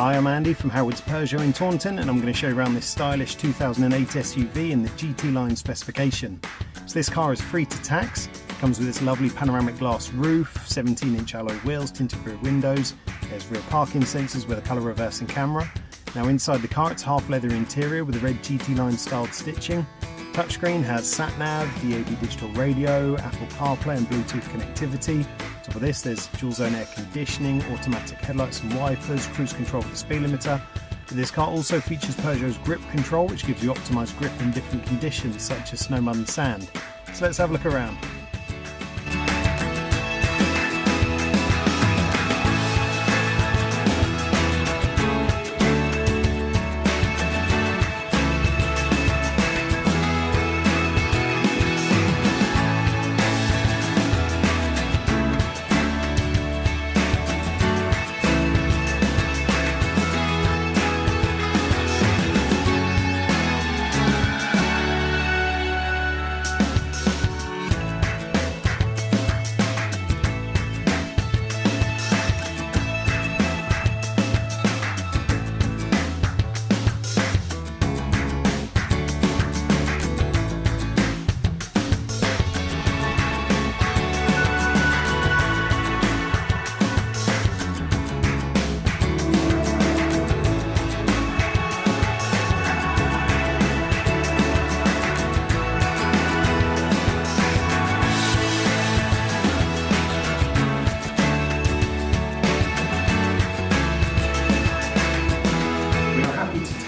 Hi, I'm Andy from Howard's Peugeot in Taunton, and I'm going to show you around this stylish 2008 SUV in the GT line specification. So this car is free to tax, comes with this lovely panoramic glass roof, 17-inch alloy wheels, tinted rear windows, there's rear parking sensors with a colour reversing camera. Now inside the car it's half leather interior with a red GT line styled stitching. Touchscreen has sat-nav, DAB digital radio, Apple CarPlay and Bluetooth connectivity. On top of this there's dual zone air conditioning, automatic headlights and wipers, cruise control with the speed limiter. This car also features Peugeot's grip control, which gives you optimised grip in different conditions such as snow, mud and sand. So let's have a look around.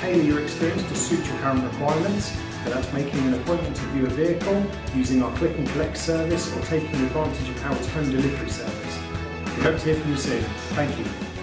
Tailor your experience to suit your current requirements, whether that's making an appointment to view a vehicle, using our click and collect service or taking advantage of Howard's home delivery service. We hope to hear from you soon. Thank you.